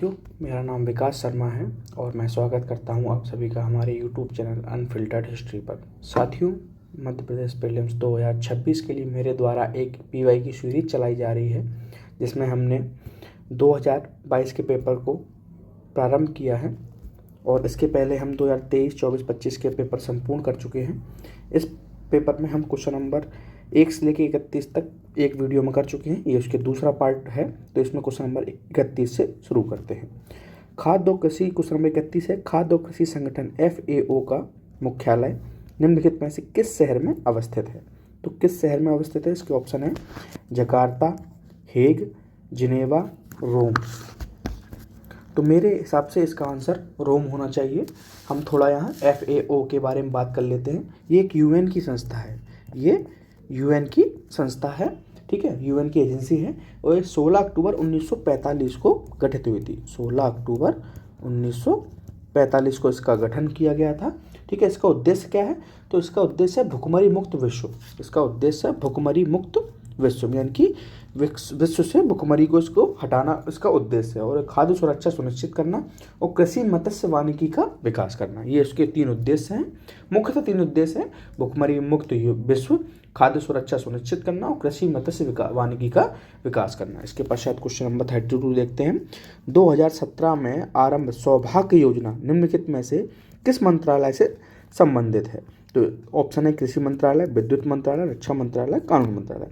साथियों, मेरा नाम विकास शर्मा है और मैं स्वागत करता हूं आप सभी का हमारे यूट्यूब चैनल अनफिल्टर्ड हिस्ट्री पर। साथियों, मध्य प्रदेश प्रीलिम्स 2026 के लिए मेरे द्वारा एक पीवाई की सीरीज चलाई जा रही है, जिसमें हमने 2022 के पेपर को प्रारंभ किया है और इसके पहले हम 2023, 24, 25 के पेपर संपूर्ण कर चुके हैं। इस पेपर में हम क्वेश्चन नंबर 1 से लेकर 31 तक एक वीडियो में कर चुके हैं। ये उसके दूसरा पार्ट है, तो इसमें क्वेश्चन नंबर 31 से शुरू करते हैं। खाद्य और कृषि क्वेश्चन नंबर 31 है। खाद्य और कृषि संगठन FAO का मुख्यालय निम्नलिखित में से किस शहर में अवस्थित है? तो किस शहर में अवस्थित है? इसके ऑप्शन है जकार्ता, हेग, जिनेवा, रोम। तो मेरे हिसाब से इसका आंसर रोम होना चाहिए। हम थोड़ा यहाँ FAO के बारे में बात कर लेते हैं। ये एक UN की संस्था है। ये UN की संस्था है, ठीक है, UN की एजेंसी है और ये 16 अक्टूबर 1945 को गठित हुई थी। 16 अक्टूबर 1945 को इसका गठन किया गया था, ठीक है। इसका उद्देश्य क्या है? तो इसका उद्देश्य है भुखमरी मुक्त विश्व। इसका उद्देश्य है भुखमरी मुक्त विश्व, यानी कि विश्व से भुखमरी को इसको हटाना इसका उद्देश्य है, और खाद्य सुरक्षा सुनिश्चित करना और कृषि मत्स्य वानिकी का विकास करना। ये इसके 3 उद्देश्य हैं, मुख्यतः 3 उद्देश्य हैं: भुखमरी मुक्त विश्व, खाद्य सुरक्षा सुनिश्चित करना और कृषि मत्स्य वानिकी का विकास करना। इसके पश्चात क्वेश्चन नंबर 32 देखते हैं। 2017 में आरंभ सौभाग्य योजना निम्नलिखित में से किस मंत्रालय से संबंधित है? तो ऑप्शन है कृषि मंत्रालय, विद्युत मंत्रालय, रक्षा मंत्रालय, कानून मंत्रालय।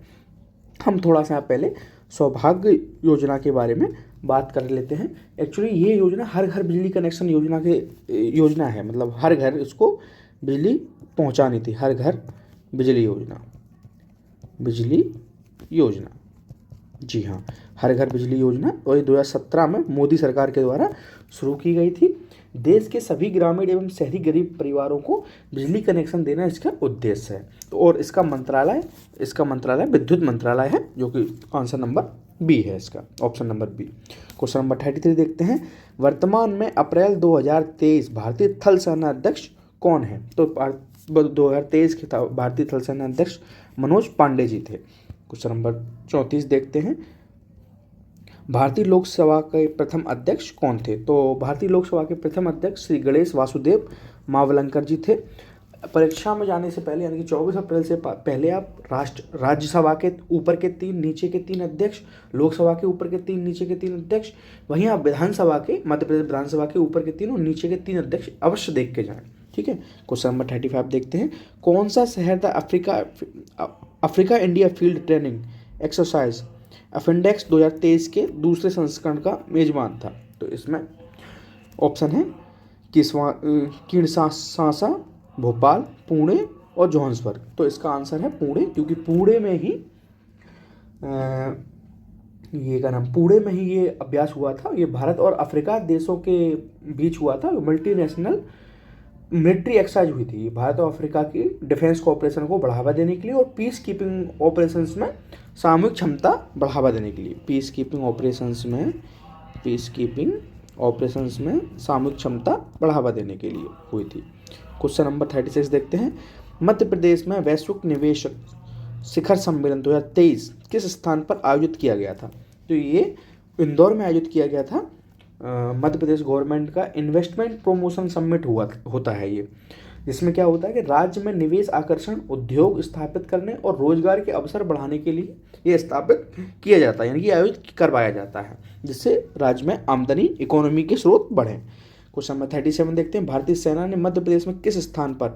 हम थोड़ा सा पहले सौभाग्य योजना के बारे में बात कर लेते हैं। एक्चुअली ये योजना हर घर बिजली कनेक्शन योजना है, मतलब हर घर इसको बिजली पहुंचानी थी। हर घर बिजली योजना, जी हाँ, हर घर बिजली योजना, और ये 2017 में मोदी सरकार के द्वारा शुरू की गई थी। देश के सभी ग्रामीण एवं शहरी गरीब परिवारों को बिजली कनेक्शन देना इसका उद्देश्य है। और इसका मंत्रालय विद्युत मंत्रालय है, जो कि आंसर नंबर बी है इसका, option number B. Question number 33 देखते हैं। वर्तमान में अप्रैल 2023 भारतीय थल सेना अध्यक्ष कौन है? तो 2023 के भारतीय थल सेना अध्यक्ष मनोज पांडे जी थे। क्वेश्चन नंबर 34 देखते हैं। भारतीय लोकसभा के प्रथम अध्यक्ष कौन थे? तो भारतीय लोकसभा के प्रथम अध्यक्ष श्री गणेश वासुदेव मावलंकर जी थे। परीक्षा में जाने से पहले, यानी कि 24 अप्रैल से पहले आप राज्यसभा के ऊपर के 3, नीचे के 3 अध्यक्ष, लोकसभा के ऊपर के 3, नीचे के 3 अध्यक्ष, वहीं आप विधानसभा के, मध्य प्रदेश विधानसभा के ऊपर के 3 और नीचे के 3 अध्यक्ष अवश्य देख के जाएं, ठीक है। क्वेश्चन नंबर 35 देखते हैं। कौन सा शहर था Africa India field training exercise AFINDEX 2023 के दूसरे संस्करण का मेजबान था? तो इसमें ऑप्शन है किन्शासा, भोपाल, पुणे और जोहान्सबर्ग। तो इसका आंसर है पुणे, क्योंकि पुणे में ही पुणे में ही ये अभ्यास हुआ था। ये भारत और अफ्रीका देशों के बीच हुआ था। मल्टीनेशनल मिलिट्री एक्सरसाइज हुई थी। भारत और अफ्रीका की डिफेंस कोऑपरेशन को बढ़ावा देने के लिए और पीस कीपिंग ऑपरेशंस में सामूहिक क्षमता बढ़ावा देने के लिए, पीस कीपिंग ऑपरेशंस में सामूहिक क्षमता बढ़ावा देने के लिए हुई थी। क्वेश्चन नंबर 36 देखते हैं। मध्य प्रदेश में वैश्विक निवेशक शिखर सम्मेलन 2023 किस स्थान पर आयोजित किया गया था? तो ये इंदौर में आयोजित किया गया था। मध्य प्रदेश गवर्नमेंट का इन्वेस्टमेंट प्रमोशन समिट होता है ये, जिसमें क्या होता है कि राज्य में निवेश आकर्षण, उद्योग स्थापित करने और रोजगार के अवसर बढ़ाने के लिए ये स्थापित किया जाता है, यानी कि आयोजित करवाया जाता है, जिससे राज्य में आमदनी, इकोनॉमी के स्रोत बढ़े। क्वेश्चन नंबर 37 देखते हैं। भारतीय सेना ने मध्य प्रदेश में किस स्थान पर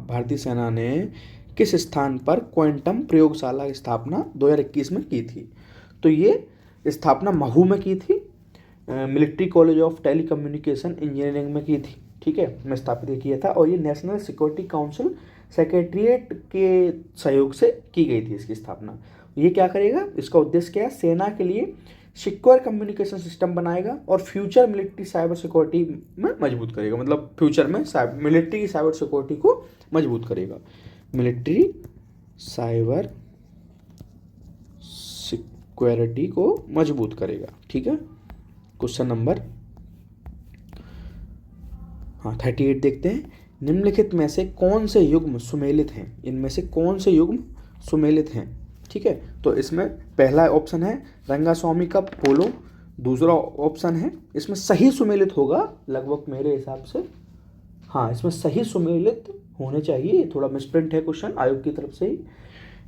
भारतीय सेना ने किस स्थान पर क्वांटम प्रयोगशाला की स्थापना 2021 में की थी? तो ये स्थापना महू में की थी, military college of telecommunication engineering में की थी, ठीक है, में स्थापित किया था। और ये नेशनल सिक्योरिटी काउंसिल सेक्रेटरीट के सहयोग से की गई थी इसकी स्थापना। ये क्या करेगा? इसका उद्देश्य क्या है? सेना के लिए सिक्योर कम्युनिकेशन सिस्टम बनाएगा और फ्यूचर मिलिट्री साइबर सिक्योरिटी में मजबूत करेगा, मतलब फ्यूचर में मिलिट्री साइबर सिक्योरिटी को मजबूत करेगा, मिलिट्री साइबर सिक्योरिटी को मजबूत करेगा, ठीक है। क्वेश्चन नंबर 38 देखते हैं। निम्नलिखित में से कौन से युग्म सुमेलित हैं? इनमें से कौन से युग्म सुमेलित हैं? ठीक है। तो इसमें पहला ऑप्शन है रंगास्वामी कप पोलो, दूसरा ऑप्शन है, इसमें सही सुमेलित होगा लगभग मेरे हिसाब से, हाँ इसमें सही सुमेलित होने चाहिए, थोड़ा मिसप्रिंट है क्वेश्चन आयोग की तरफ से ही।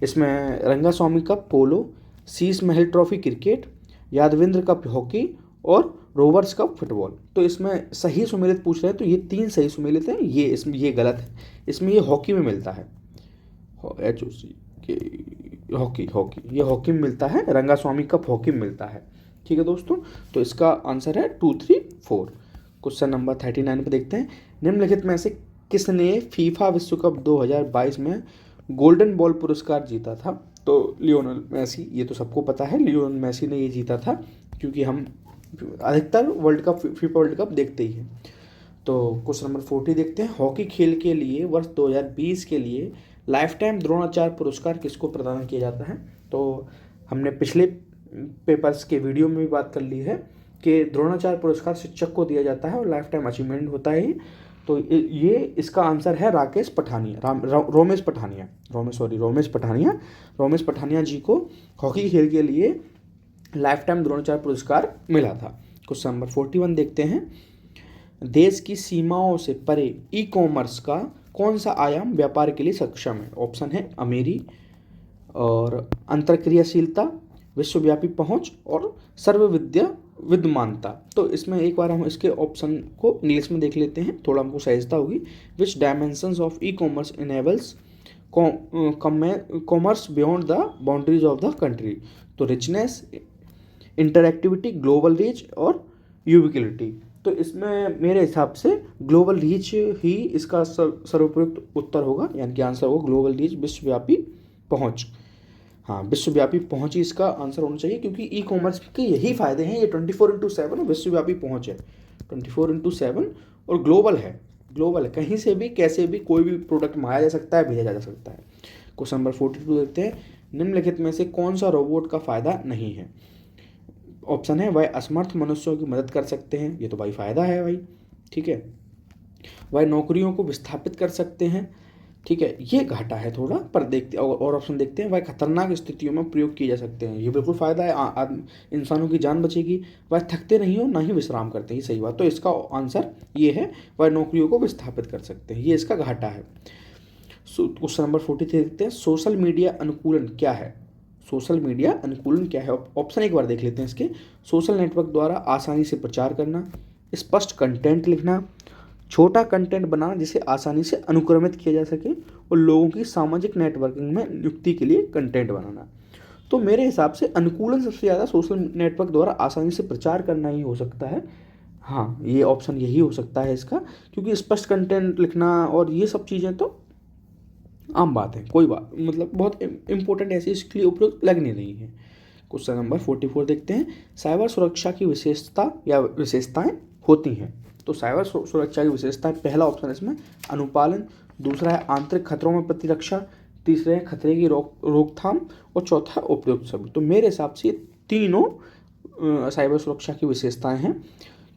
इसमें Rangaswamy cup polo, Sheesh Mahal trophy cricket, Yadavindra cup hockey और रोवर्स कप फुटबॉल। तो इसमें सही सुमेलित पूछ रहे हैं, तो ये 3 सही सुमेलित हैं, ये इसमें ये गलत है। इसमें ये हॉकी में मिलता है, HOC हॉकी ये हॉकी में मिलता है, रंगास्वामी कप हॉकी में मिलता है। ठीक है दोस्तों, तो इसका आंसर है 2, 3, 4। क्वेश्चन नंबर 39 पे देखते हैं, निम्नलिखित में से किसने फीफा विश्व कप 2022 में गोल्डन बॉल पुरस्कार जीता था? तो लियोनेल मेसी, ये तो सबको पता है, लियोनेल मेसी ने ये जीता था, क्योंकि हम अधिकतर फीफा वर्ल्ड कप देखते ही हैं। तो क्वेश्चन नंबर 40 देखते हैं, हॉकी खेल के लिए वर्ष 2020 के लिए लाइफ टाइम द्रोणाचार्य पुरस्कार किसको प्रदान किया जाता है? तो हमने पिछले पेपर्स के वीडियो में भी बात कर ली है कि द्रोणाचार्य पुरस्कार शिक्षक को दिया जाता है और लाइफ टाइम अचीवमेंट होता है ही। तो ये इसका आंसर है रोमेश पठानिया जी को हॉकी खेल के लिए लाइफ टाइम द्रोणाचार्य पुरस्कार मिला था। क्वेश्चन नंबर 41 देखते हैं, देश की सीमाओं से परे ई कॉमर्स का कौन सा आयाम व्यापार के लिए सक्षम है? ऑप्शन है अमीरी और अंतरक्रियाशीलता, विश्वव्यापी पहुंच और विद्यमानता। तो इसमें एक बार हम इसके ऑप्शन को इंग्लिश में देख लेते हैं, थोड़ा हमको सहजता होगी। Which dimensions of e-commerce enables commerce beyond the boundaries of the country? तो रिचनेस, इंटरएक्टिविटी, ग्लोबल रीच और यूबिक्विलिटी। तो इसमें मेरे हिसाब से ग्लोबल रीच ही इसका सर्वोपयुक्त उत्तर होगा, यानी कि आंसर होगा ग्लोबल रीच, विश्वव्यापी पहुंच। हाँ, विश्वव्यापी पहुंच ही इसका आंसर होना चाहिए, क्योंकि ई कॉमर्स के यही फायदे हैं, ये 24/7 विश्वव्यापी पहुंच है, 24/7 और ग्लोबल है, कहीं से भी कैसे भी कोई भी प्रोडक्ट मंगाया जा सकता है, भेजा जा सकता है। क्वेश्चन नंबर 42 देखते हैं, निम्नलिखित में से कौन सा रोबोट का फायदा नहीं है? ऑप्शन है, वह असमर्थ मनुष्यों की मदद कर सकते हैं, ये तो भाई फायदा है भाई, ठीक है। वह नौकरियों को विस्थापित कर सकते हैं, ठीक है, ये घाटा है थोड़ा, पर देखते और ऑप्शन देखते हैं, वह खतरनाक स्थितियों में प्रयोग किए जा सकते हैं, ये बिल्कुल फायदा है, इंसानों की जान बचेगी। वह थकते नहीं हो, ना ही विश्राम करते हैं, सही बात। तो इसका आंसर ये है, वह नौकरियों को विस्थापित कर सकते हैं, ये इसका घाटा है। क्वेश्चन नंबर 43 देखते हैं, सोशल मीडिया अनुकूलन क्या है? सोशल मीडिया अनुकूलन क्या है? ऑप्शन एक बार देख लेते हैं इसके, सोशल नेटवर्क द्वारा आसानी से प्रचार करना, स्पष्ट कंटेंट लिखना, छोटा कंटेंट बनाना जिसे आसानी से अनुक्रमित किया जा सके, और लोगों की सामाजिक नेटवर्किंग में नियुक्ति के लिए कंटेंट बनाना। तो मेरे हिसाब से अनुकूलन सबसे ज़्यादा सोशल नेटवर्क द्वारा आसानी से प्रचार करना ही हो सकता है। हाँ, ये ऑप्शन यही हो सकता है इसका, क्योंकि स्पष्ट कंटेंट लिखना और ये सब चीज़ें तो आम बात है, कोई बात मतलब बहुत इंपॉर्टेंट ऐसी इसके लिए उपयुक्त लग नहीं रही है। क्वेश्चन नंबर 44 देखते हैं, साइबर सुरक्षा की विशेषता या विशेषताएं होती हैं? तो साइबर सुरक्षा की विशेषताएं, पहला ऑप्शन है इसमें अनुपालन, दूसरा है आंतरिक खतरों में प्रतिरक्षा, तीसरा है खतरे की रोकथाम और चौथा उपयुक्त सभी। तो मेरे हिसाब से तीनों साइबर सुरक्षा की विशेषताएं हैं,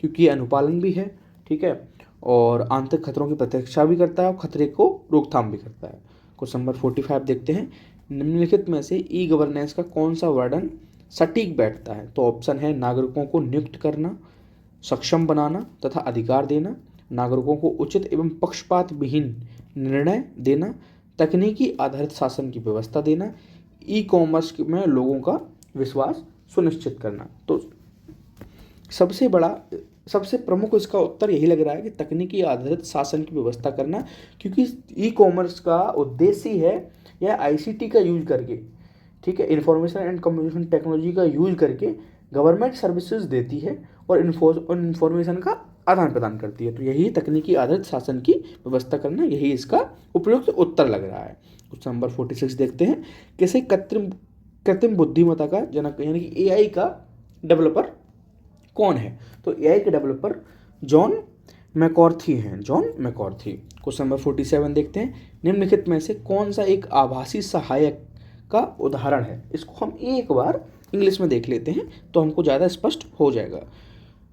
क्योंकि ये अनुपालन भी है, ठीक है, और आंतरिक खतरों की प्रतिरक्षा भी करता है और खतरे को रोकथाम भी करता है। क्वेश्चन नंबर 45 देखते हैं, निम्नलिखित में से ई गवर्नेंस का कौन सा वर्णन सटीक बैठता है? तो ऑप्शन है नागरिकों को नियुक्त करना, सक्षम बनाना तथा अधिकार देना, नागरिकों को उचित एवं पक्षपात विहीन निर्णय देना, तकनीकी आधारित शासन की व्यवस्था देना, ई कॉमर्स में लोगों का विश्वास सुनिश्चित करना। तो सबसे प्रमुख इसका उत्तर यही लग रहा है कि तकनीकी आधारित शासन की व्यवस्था करना, क्योंकि ई कॉमर्स का उद्देश्य ही है यह ICT का यूज करके, ठीक है, इंफॉर्मेशन एंड कम्युनिकेशन टेक्नोलॉजी का यूज करके गवर्नमेंट सर्विसेज देती है और इन्फॉर्मेशन का आदान प्रदान करती है। तो यही तकनीकी आधारित शासन की व्यवस्था करना, यही इसका उपयुक्त उत्तर लग रहा है। क्वेश्चन नंबर 46 देखते हैं, किसे कृत्रिम बुद्धिमत्ता का जनक यानी कि AI का डेवलपर कौन है? तो AI के डेवलपर जॉन मैकॉर्थी हैं, जॉन मैकॉर्थी। क्वेश्चन नंबर 47 देखते हैं, निम्नलिखित में से कौन सा एक आभासी सहायक का उदाहरण है? इसको हम एक बार इंग्लिश में देख लेते हैं तो हमको ज़्यादा स्पष्ट हो जाएगा।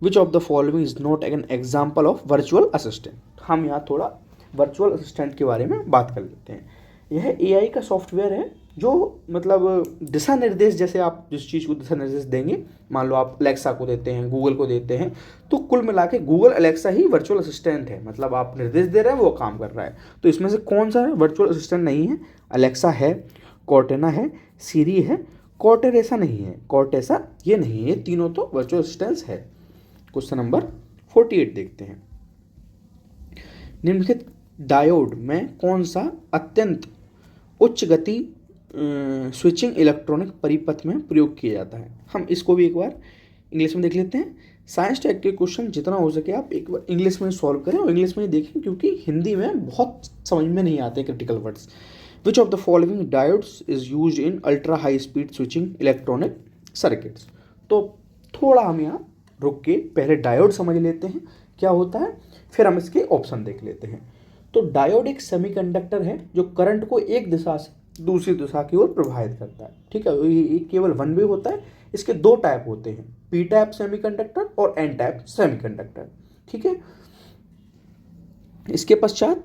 Which of the following is not an example of virtual assistant? हम यहाँ थोड़ा वर्चुअल असिस्टेंट के बारे में बात कर लेते हैं। यह AI का सॉफ्टवेयर है जो मतलब दिशा निर्देश, जैसे आप जिस चीज़ को दिशा निर्देश देंगे, मान लो आप अलेक्सा को देते हैं, गूगल को देते हैं, तो कुल मिला के गूगल अलेक्सा ही वर्चुअल असिस्टेंट है, मतलब आप निर्देश दे रहे हैं वो काम कर रहा है। तो इसमें से कौन सा वर्चुअल असिस्टेंट नहीं है? अलेक्सा है, कॉर्टेना है, सीरी है, कॉर्टेरेसा नहीं है, कॉर्टेसा ये नहीं है, तीनों तो वर्चुअल असिस्टेंट्स है। क्वेश्चन नंबर 48 देखते हैं। निम्नलिखित डायोड में कौन सा अत्यंत उच्च गति स्विचिंग इलेक्ट्रॉनिक परिपथ में प्रयोग किया जाता है? हम इसको भी एक बार इंग्लिश में देख लेते हैं। साइंस टाइप के क्वेश्चन जितना हो सके आप एक बार इंग्लिश में सॉल्व करें और इंग्लिश में ही देखें, क्योंकि हिंदी में बहुत समझ में नहीं आते critical words. Which of the following diodes is used in ultra high speed switching electronic circuits? तो थोड़ा हम यहाँ रुक के पहले डायोड समझ लेते हैं क्या होता है, फिर हम इसके ऑप्शन देख लेते हैं। तो डायोड एक सेमीकंडक्टर है जो करंट को एक दिशा से दूसरी दिशा की ओर प्रभावित करता है। ठीक है, ये केवल वन वे होता है। इसके दो टाइप होते हैं, पी टाइप सेमीकंडक्टर और एन टाइप सेमीकंडक्टर। ठीक है, इसके पश्चात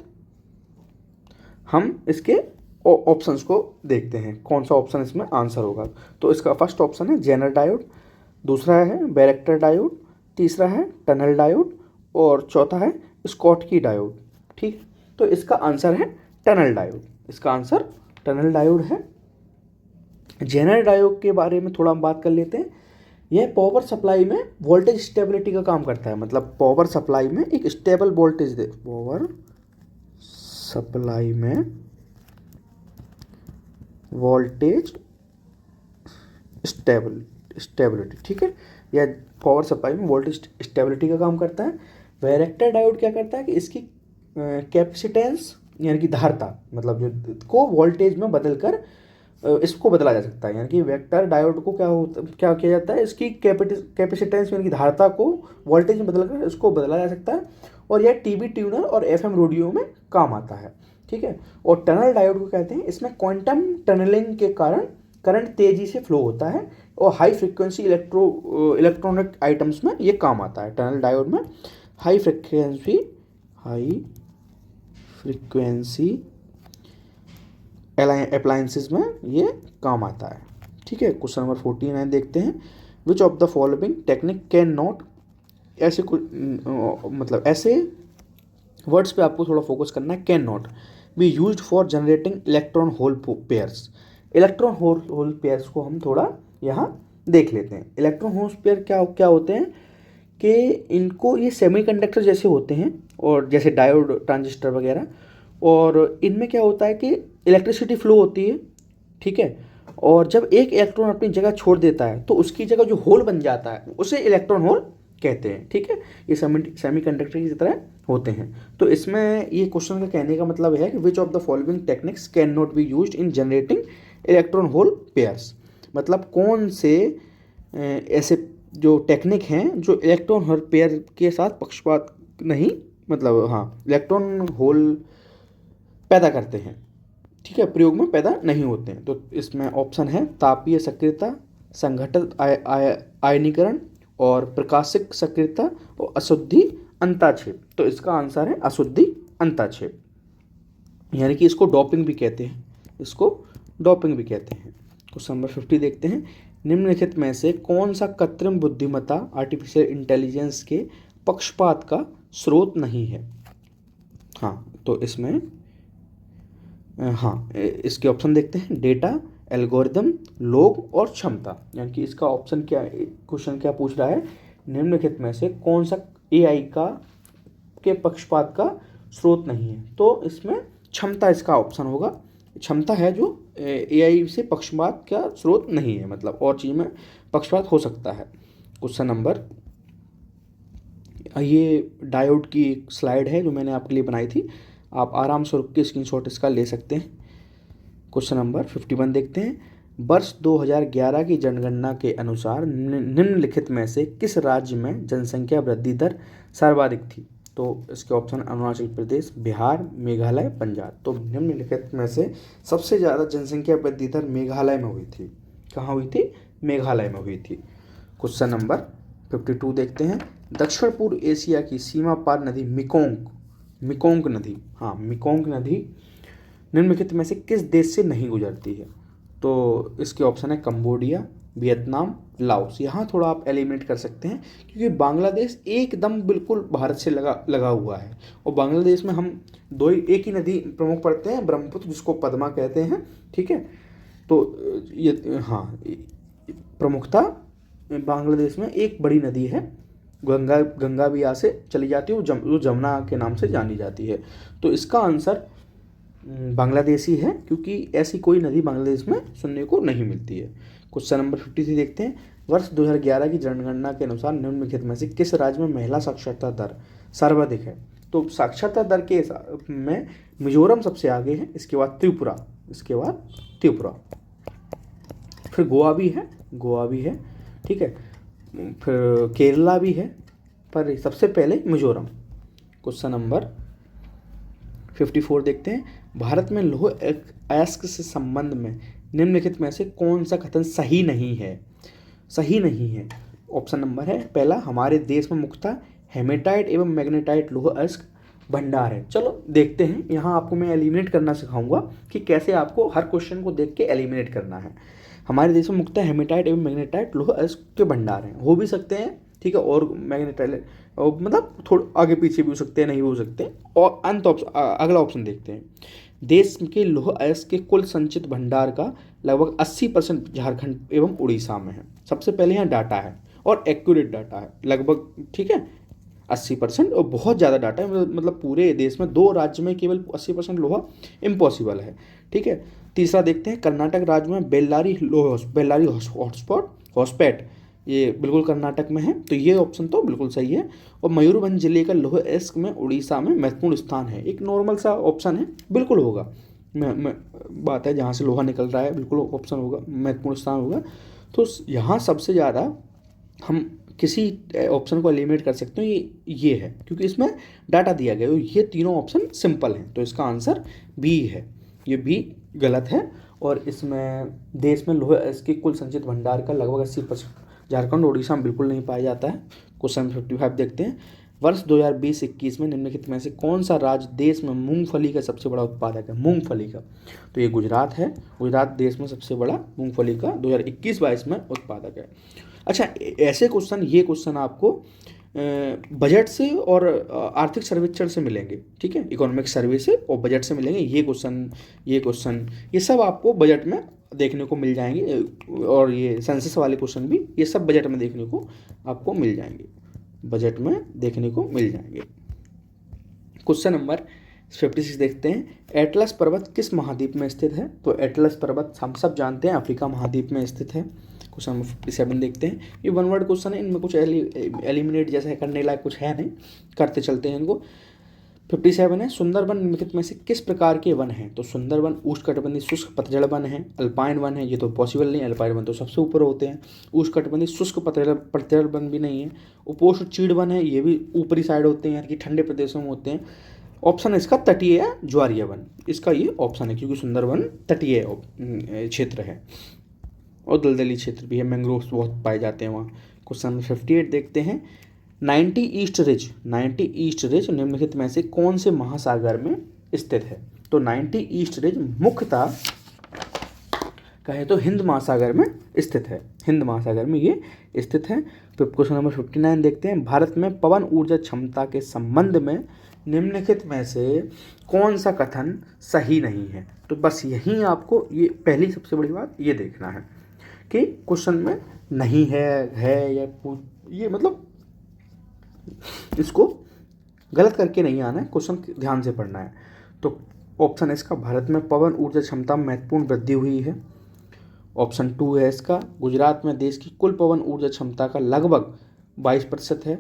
हम इसके ऑप्शंस को देखते हैं, कौन सा ऑप्शन इसमें आंसर होगा। तो इसका फर्स्ट ऑप्शन है जेनर डायोड, दूसरा है बैरेक्टर डायोड, तीसरा है टनल डायोड और चौथा है स्कॉटकी डायोड। ठीक, तो इसका आंसर है टनल डायोड। इसका आंसर टनल डायोड है। जेनर डायोड के बारे में थोड़ा हम बात कर लेते हैं। यह पावर सप्लाई में वोल्टेज स्टेबिलिटी का काम करता है, मतलब पावर सप्लाई में एक स्टेबल वोल्टेज दे, पावर सप्लाई में वोल्टेज स्टेबिलिटी। ठीक है, यह पावर सप्लाई में वोल्टेज स्टेबिलिटी का काम करता है। वैरेक्टर डायोड क्या करता है कि इसकी कैपेसिटेंस यानी कि धारता, मतलब जो को वोल्टेज में बदलकर इसको बदला जा सकता है। यानी कि वेक्टर डायोड को क्या किया जाता है, इसकी कैपेसिटेंस यानी कि धारता को वोल्टेज में बदलकर इसको बदला जा सकता है, और यह टीवी ट्यूनर और एफएम रेडियो में काम आता है। ठीक है, और टनल डायोड को कहते हैं, इसमें क्वांटम टनलिंग के कारण करंट तेजी से फ्लो होता है और हाई फ्रिक्वेंसी इलेक्ट्रॉनिक आइटम्स में ये काम आता है। टनल डायोड में हाई फ्रिक्वेंसी अप्लायंसेस में ये काम आता है। ठीक है, क्वेश्चन नंबर 49 देखते हैं। Which of the following technique can not, ऐसे मतलब ऐसे वर्ड्स पे आपको थोड़ा फोकस करना है। Can not be used for generating electron hole pairs. Electron hole pairs को हम थोड़ा यहाँ देख लेते हैं। इलेक्ट्रॉन होल पेयर क्या होते हैं कि इनको ये सेमीकंडक्टर जैसे होते हैं, और जैसे डायोड ट्रांजिस्टर वगैरह, और इनमें क्या होता है कि इलेक्ट्रिसिटी फ्लो होती है। ठीक है, और जब एक इलेक्ट्रॉन अपनी जगह छोड़ देता है तो उसकी जगह जो होल बन जाता है उसे इलेक्ट्रॉन होल कहते हैं। ठीक है, ये सेमीकंडक्टर की तरह होते हैं। तो इसमें ये क्वेश्चन का कहने का मतलब है कि which of the following techniques can not be used in generating electron hole pairs, मतलब कौन से ऐसे जो टेक्निक हैं जो इलेक्ट्रॉन होल पेयर के साथ पक्षपात नहीं, मतलब हाँ इलेक्ट्रॉन होल पैदा करते हैं। ठीक है, प्रयोग में पैदा नहीं होते हैं। तो इसमें ऑप्शन है तापीय सक्रियता, संघटित आयनीकरण और प्रकाशिक सक्रियता और अशुद्धि अंताक्षेप। तो इसका आंसर है अशुद्धि अंताक्षेप, यानी कि इसको डोपिंग भी कहते हैं, इसको डोपिंग भी कहते हैं। क्वेश्चन नंबर 50 देखते हैं। निम्नलिखित में से कौन सा कृत्रिम बुद्धिमत्ता आर्टिफिशियल इंटेलिजेंस के पक्षपात का स्रोत नहीं है? हाँ, तो इसमें हाँ इसके ऑप्शन देखते हैं। डेटा, एल्गोरिदम, लोग और क्षमता। यानी कि इसका ऑप्शन क्या, क्वेश्चन क्या पूछ रहा है, निम्नलिखित में से कौन सा एआई के पक्षपात का स्रोत नहीं है? तो इसमें क्षमता इसका ऑप्शन होगा। क्षमता है जो एआई से पक्षपात का स्रोत नहीं है, मतलब और चीज़ में पक्षपात हो सकता है। क्वेश्चन नंबर, ये डायोड की एक स्लाइड है जो मैंने आपके लिए बनाई थी, आप आराम से रुक के स्क्रीनशॉट इसका ले सकते हैं। क्वेश्चन नंबर 51 देखते हैं। वर्ष 2011 की जनगणना के अनुसार निम्नलिखित में से किस राज्य में जनसंख्या वृद्धि दर सर्वाधिक थी? तो इसके ऑप्शन अरुणाचल प्रदेश, बिहार, मेघालय, पंजाब। तो निम्नलिखित में से सबसे ज़्यादा जनसंख्या वृद्धि दर मेघालय में हुई थी। कहाँ हुई थी? मेघालय में हुई थी। क्वेश्चन नंबर 52 देखते हैं। दक्षिण पूर्व एशिया की सीमा पार नदी मिकोंग नदी, हाँ मिकोंग नदी निम्नलिखित में से किस देश से नहीं गुजरती है? तो इसके ऑप्शन है कंबोडिया, वियतनाम, लाओस। यहाँ थोड़ा आप एलिमिनेट कर सकते हैं क्योंकि बांग्लादेश एकदम बिल्कुल भारत से लगा लगा हुआ है, और बांग्लादेश में हम दो ही एक ही नदी प्रमुख पड़ते हैं, ब्रह्मपुत्र जिसको पद्मा कहते हैं, ठीक है। तो ये हाँ, प्रमुखता बांग्लादेश में एक बड़ी नदी है, गंगा। गंगा भी यहाँ से चली जाती है, वो जमुना के नाम से जानी जाती है। तो इसका आंसर बांग्लादेशी है, क्योंकि ऐसी कोई नदी बांग्लादेश में सुनने को नहीं मिलती है। क्वेश्चन नंबर 53 देखते हैं। वर्ष 2011 की जनगणना के अनुसार निम्नलिखित में से किस राज्य में महिला साक्षरता दर सर्वाधिक है? तो साक्षरता दर के में मिजोरम सबसे आगे है, इसके बाद त्रिपुरा, फिर गोवा भी है, ठीक है, फिर केरला भी है, पर सबसे पहले मिजोरम। क्वेश्चन नंबर 54 देखते हैं। भारत में लौह अयस्क से संबंध में निम्नलिखित में से कौन सा कथन सही नहीं है? ऑप्शन नंबर है पहला, हमारे देश में मुख्यतः हेमेटाइट एवं मैग्नेटाइट लौह अयस्क भंडार है। चलो देखते हैं, यहाँ आपको मैं एलिमिनेट करना सिखाऊंगा कि कैसे आपको हर क्वेश्चन को देख के एलिमिनेट करना है। हमारे देश में मुख्यतः हेमेटाइट एवं मैग्नेटाइट लौह अयस्क के भंडार हैं, हो भी सकते हैं, ठीक है, और मैग्नेटाइट मतलब थोड़ा आगे पीछे भी हो सकते हैं, नहीं भी हो सकते हैं। और अगला ऑप्शन देखते हैं। देश के लौह अयस्क के कुल संचित भंडार का लगभग 80% झारखंड एवं उड़ीसा में है। सबसे पहले यहाँ डाटा है और एक्यूरेट डाटा है लगभग, ठीक है, 80%, और बहुत ज़्यादा डाटा है, मतलब पूरे देश में 2 राज्य में केवल 80% लोहा इम्पॉसिबल है, ठीक है। तीसरा देखते हैं। कर्नाटक राज्य में बेल्लारी हॉटस्पॉट, ये बिल्कुल कर्नाटक में है, तो ये ऑप्शन तो बिल्कुल सही है। और मयूरभंज जिले का लौह अयस्क में उड़ीसा में महत्वपूर्ण स्थान है, एक नॉर्मल सा ऑप्शन है, बिल्कुल होगा। बात है जहाँ से लोहा निकल रहा है, बिल्कुल ऑप्शन होगा, महत्वपूर्ण स्थान होगा। तो यहाँ सबसे ज़्यादा हम किसी ऑप्शन को एलिमिनेट कर सकते हैं, ये है, क्योंकि इसमें डाटा दिया गया है। ये तीनों ऑप्शन सिंपल हैं, तो इसका आंसर बी है, ये बी गलत है। और इसमें देश में लौह अयस्क के कुल संचित भंडार का लगभग 80% झारखंड उड़ीसा में बिल्कुल नहीं पाया जाता है। क्वेश्चन 55 देखते हैं। वर्ष 2020-21 में निम्नलिखित में से कौन सा राज्य देश में मूंगफली का सबसे बड़ा उत्पादक है? मूंगफली का, तो ये गुजरात है। गुजरात देश में सबसे बड़ा मूंगफली का 2021-22 में उत्पादक है। अच्छा, ऐसे क्वेश्चन, ये क्वेश्चन आपको बजट से और आर्थिक सर्वेक्षण से मिलेंगे, ठीक है, इकोनॉमिक सर्वे से और बजट से मिलेंगे। ये सब आपको बजट में देखने को मिल जाएंगे, और ये सेंसस वाले क्वेश्चन भी, ये सब बजट में देखने को आपको मिल जाएंगे, क्वेश्चन नंबर 56 देखते हैं। एटलस पर्वत किस महाद्वीप में स्थित है? तो एटलस पर्वत हम सब जानते हैं अफ्रीका महाद्वीप में स्थित है। क्वेश्चन नंबर 57 देखते हैं। ये 1 वर्ड क्वेश्चन है, इनमें कुछ एलिमिनेट जैसा करने लायक कुछ है नहीं, करते चलते हैं इनको। 57 है। सुंदरबन निम्नलिखित में से किस प्रकार के वन हैं? तो सुंदरबन उष्णकटिबंधीय शुष्क पतझड़ वन है, अल्पाइन वन है, ये तो पॉसिबल नहीं, अल्पाइन वन तो सबसे ऊपर होते हैं। उष्णकटिबंधीय शुष्क पतझड़ वन भी नहीं है। उपोष्ण चीड़ वन है, ये भी ऊपरी साइड होते हैं, यानी कि ठंडे प्रदेशों में होते हैं। ऑप्शन है इसका तटीय या ज्वारीय वन, इसका ये ऑप्शन है, क्योंकि सुंदरबन तटीय क्षेत्र है और दलदली क्षेत्र भी है, मैंग्रोव्स बहुत पाए जाते हैं वहाँ। क्वेश्चन नंबर 58 देखते हैं। 90 ईस्ट रिज निम्नलिखित में से कौन से महासागर में स्थित है? तो 90 ईस्ट रिज मुख्यतः कहे तो हिंद महासागर में स्थित है, हिंद महासागर में ये स्थित है। तो क्वेश्चन नंबर 59 देखते हैं। भारत में पवन ऊर्जा क्षमता के संबंध में निम्नलिखित में से कौन सा कथन सही नहीं है? तो बस यही आपको, ये पहली सबसे बड़ी बात ये देखना है कि क्वेश्चन में नहीं है या ये मतलब इसको गलत करके नहीं आना है, क्वेश्चन ध्यान से पढ़ना है। तो ऑप्शन है इसका, भारत में पवन ऊर्जा क्षमता में महत्वपूर्ण वृद्धि हुई है। ऑप्शन 2 है इसका, गुजरात में देश की कुल पवन ऊर्जा क्षमता का लगभग 22% है।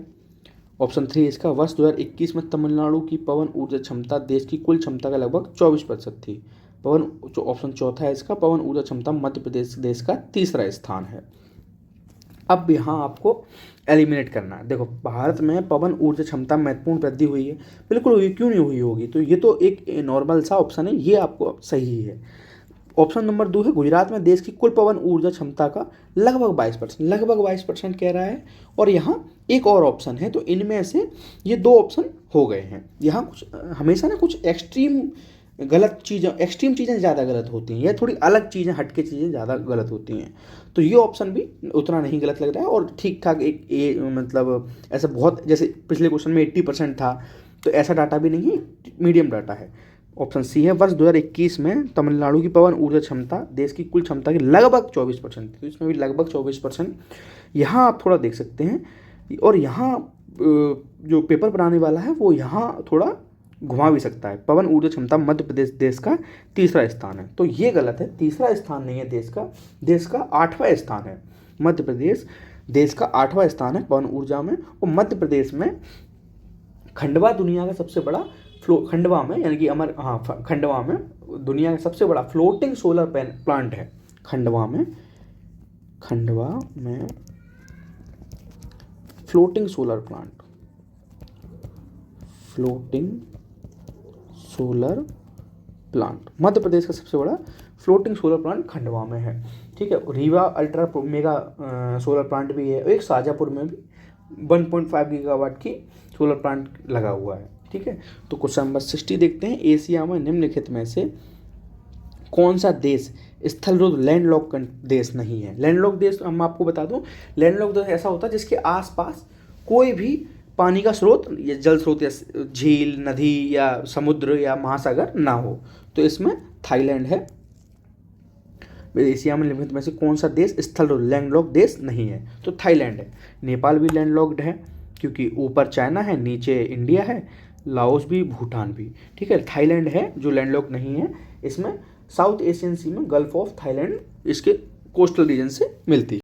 ऑप्शन 3 इसका, वर्ष 2021 में तमिलनाडु की पवन ऊर्जा क्षमता देश की कुल क्षमता का लगभग 24% थी। ऑप्शन 4 है इसका, पवन ऊर्जा क्षमता मध्य प्रदेश देश का तीसरा स्थान है। अब यहाँ आपको एलिमिनेट करना है। देखो, भारत में पवन ऊर्जा क्षमता महत्वपूर्ण वृद्धि हुई है, बिल्कुल हुई, क्यों नहीं हुई होगी? तो ये तो एक नॉर्मल सा ऑप्शन है, ये आपको सही है। ऑप्शन नंबर 2 है, गुजरात में देश की कुल पवन ऊर्जा क्षमता का लगभग 22% कह रहा है। और यहाँ एक और ऑप्शन है, तो इनमें से ये 2 ऑप्शन हो गए हैं। यहाँ कुछ हमेशा ना कुछ एक्सट्रीम गलत चीज़ें, एक्सट्रीम चीज़ें ज़्यादा गलत होती हैं, या थोड़ी अलग चीज़ें, हटके चीज़ें ज़्यादा गलत होती हैं। तो ये ऑप्शन भी उतना नहीं गलत लग रहा है, और ठीक ठाक मतलब ऐसा बहुत, जैसे पिछले क्वेश्चन में 80% था, तो ऐसा डाटा भी नहीं है, मीडियम डाटा है। ऑप्शन सी है, वर्ष 2021 में तमिलनाडु की पवन ऊर्जा क्षमता देश की कुल क्षमता की लगभग 24% थी, तो इसमें भी लगभग 24%। यहाँ आप थोड़ा देख सकते हैं, और यहाँ जो पेपर बनाने वाला है वो यहाँ थोड़ा घुमा भी सकता है। पवन ऊर्जा क्षमता मध्य प्रदेश देश का तीसरा स्थान है, तो ये गलत है, तीसरा स्थान नहीं है देश का 8वां स्थान है। मध्य प्रदेश देश का 8वां स्थान है पवन ऊर्जा में, और मध्य प्रदेश में खंडवा दुनिया का सबसे बड़ा खंडवा में, यानी कि खंडवा में दुनिया का सबसे बड़ा फ्लोटिंग सोलर प्लांट है। खंडवा में floating solar plant Madhya Pradesh का सबसे बड़ा फ्लोटिंग सोलर प्लांट खंडवा में है। ठीक है, Rewa ultra mega solar plant भी है, एक शाजापुर में भी 1.5 गीगावाट की सोलर प्लांट लगा हुआ है। ठीक है, तो क्वेश्चन नंबर 60 देखते हैं, एशिया में निम्नलिखित में से कौन सा देश स्थलरुद्ध लैंडलॉक देश नहीं है। लैंडलॉक देश हम आपको बता दूं, लैंडलॉक देश ऐसा होता है जिसके आसपास कोई भी पानी का स्रोत या जल स्रोत या झील, नदी या समुद्र या महासागर ना हो। तो इसमें थाईलैंड है। एशिया में निम्नलिखित में से कौन सा देश स्थलरुद्ध लैंडलॉक देश नहीं है, तो थाईलैंड है। नेपाल भी लैंडलॉक्ड है, क्योंकि ऊपर चाइना है, नीचे इंडिया है, लाओस भी, भूटान भी। ठीक है, थाईलैंड है जो लैंडलॉक नहीं है। इसमें साउथ एशियन सी में गल्फ ऑफ थाईलैंड इसके कोस्टल रीजन से मिलती है।